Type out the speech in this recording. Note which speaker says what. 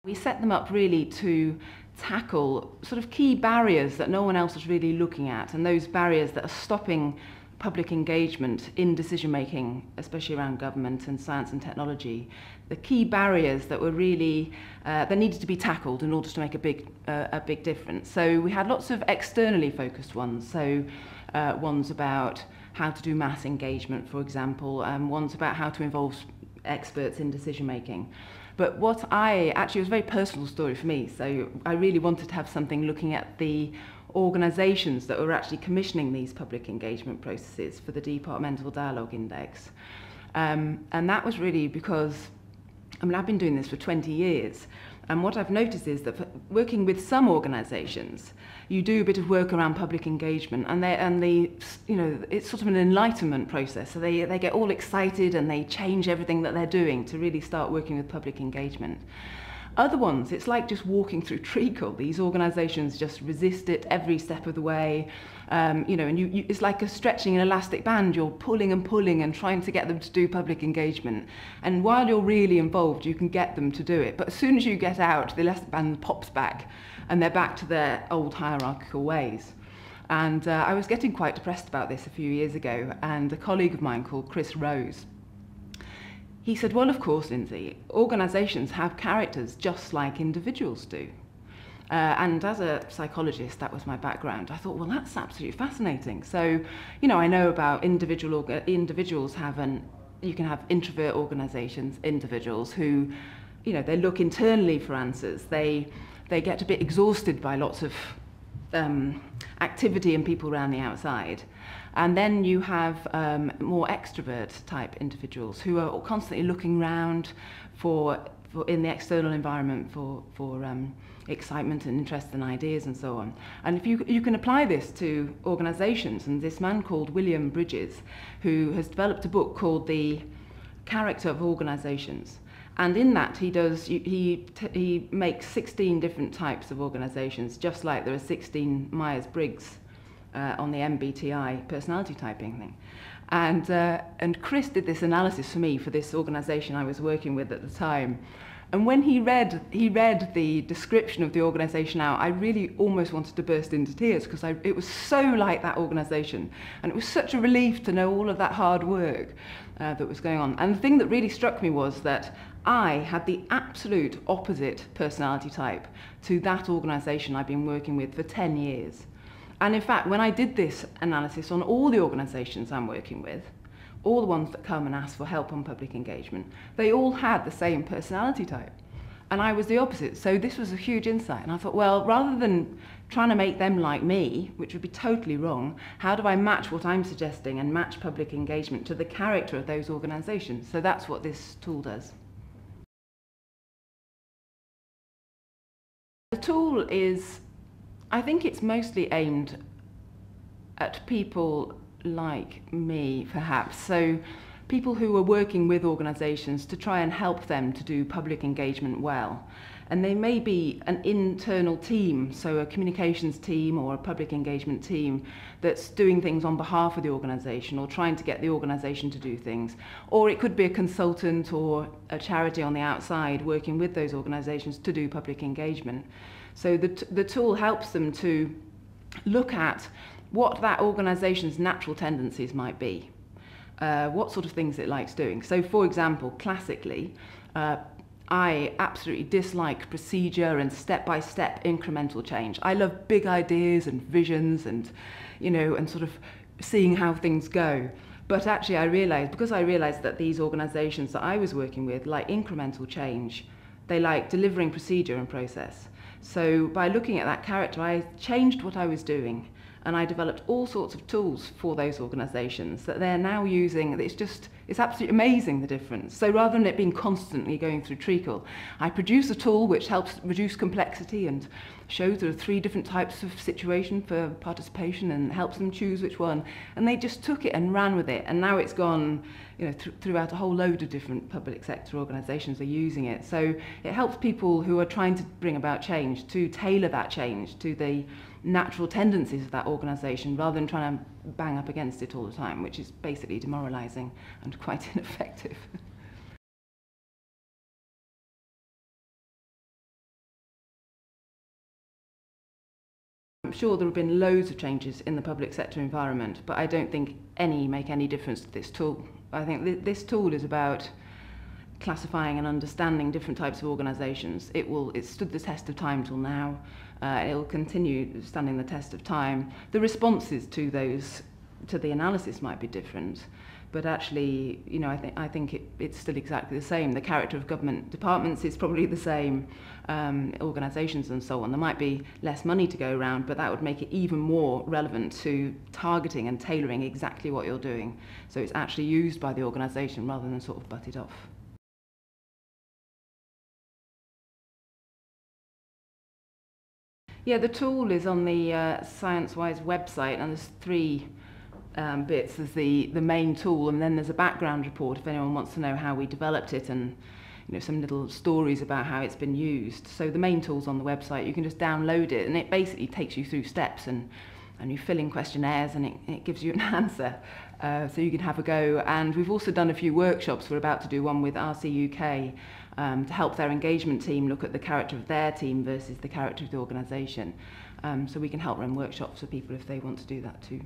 Speaker 1: We set them up really to tackle sort of key barriers that no one else is really looking at, and those barriers that are stopping public engagement in decision making, especially around government and science and technology. The key barriers that were really that needed to be tackled in order to make a big difference. So we had lots of externally focused ones. So ones about how to do mass engagement, for example, ones about how to involve experts in decision making. But what actually, it was a very personal story for me, so I really wanted to have something looking at the organisations that were actually commissioning these public engagement processes for the Departmental Dialogue Index. And that was really because, I mean, I've been doing this for 20 years, and what I've noticed is that working with some organisations, you do a bit of work around public engagement, and you know, it's sort of an enlightenment process. So they get all excited and they change everything that they're doing to really start working with public engagement. Other ones, it's like just walking through treacle. These organisations just resist it every step of the way. You know, and it's like stretching an elastic band. You're pulling and pulling and trying to get them to do public engagement. And while you're really involved, you can get them to do it. But as soon as you get out, the elastic band pops back and they're back to their old hierarchical ways. And I was getting quite depressed about this a few years ago, and a colleague of mine called Chris Rose, he said, well, of course, Lindsay, organisations have characters just like individuals do. And as a psychologist, that was my background. I thought, well, that's absolutely fascinating. So, you know, I know about individuals you can have introvert organisations, individuals who, you know, they look internally for answers. They get a bit exhausted by lots of activity and people around the outside. And then you have more extrovert type individuals who are constantly looking around for in the external environment for excitement and interest and ideas and so on. And if you can apply this to organisations, and this man called William Bridges, who has developed a book called The Character of Organisations. And in that he makes 16 different types of organisations, just like there are 16 Myers-Briggs on the MBTI personality typing thing. And Chris did this analysis for me for this organisation I was working with at the time. And when he read the description of the organisation out, I really almost wanted to burst into tears, because it was so like that organisation. And it was such a relief to know all of that hard work that was going on. And the thing that really struck me was that I had the absolute opposite personality type to that organisation I've been working with for 10 years. And in fact, when I did this analysis on all the organisations I'm working with, all the ones that come and ask for help on public engagement, they all had the same personality type. And I was the opposite. So this was a huge insight. And I thought, well, rather than trying to make them like me, which would be totally wrong, how do I match what I'm suggesting and match public engagement to the character of those organisations? So that's what this tool does. The tool is, I think it's mostly aimed at people like me, perhaps. So people who are working with organisations to try and help them to do public engagement well. And they may be an internal team, so a communications team or a public engagement team that's doing things on behalf of the organisation or trying to get the organisation to do things. Or it could be a consultant or a charity on the outside working with those organisations to do public engagement. So the tool helps them to look at what that organisation's natural tendencies might be, what sort of things it likes doing. So, for example, classically, I absolutely dislike procedure and step-by-step incremental change. I love big ideas and visions and, you know, and sort of seeing how things go. But actually because I realised that these organisations that I was working with like incremental change, they like delivering procedure and process. So by looking at that character, I changed what I was doing, and I developed all sorts of tools for those organisations that they're now using. It's absolutely amazing, the difference. So rather than it being constantly going through treacle, I produce a tool which helps reduce complexity and shows there are 3 different types of situation for participation and helps them choose which one. And they just took it and ran with it. And now it's gone, you know, throughout a whole load of different public sector organisations are using it. So it helps people who are trying to bring about change to tailor that change to the natural tendencies of that organisation rather than trying to bang up against it all the time, which is basically demoralising and quite ineffective. I'm sure there have been loads of changes in the public sector environment, but I don't think any make any difference to this tool. I think this tool is about classifying and understanding different types of organisations. It's stood the test of time till now. It'll continue standing the test of time. The responses to the analysis might be different, but actually, you know, I think it's still exactly the same. The character of government departments is probably the same, organisations and so on. There might be less money to go around, but that would make it even more relevant to targeting and tailoring exactly what you're doing. So it's actually used by the organisation rather than sort of butted off. Yeah, the tool is on the Sciencewise website, and there's three bits. There's the main tool, and then there's a background report if anyone wants to know how we developed it, and you know, some little stories about how it's been used. So the main tool's on the website. You can just download it, and it basically takes you through steps, and you fill in questionnaires, and it gives you an answer. So you can have a go. And we've also done a few workshops. We're about to do one with RC UK to help their engagement team look at the character of their team versus the character of the organisation. So we can help run workshops for people if they want to do that too.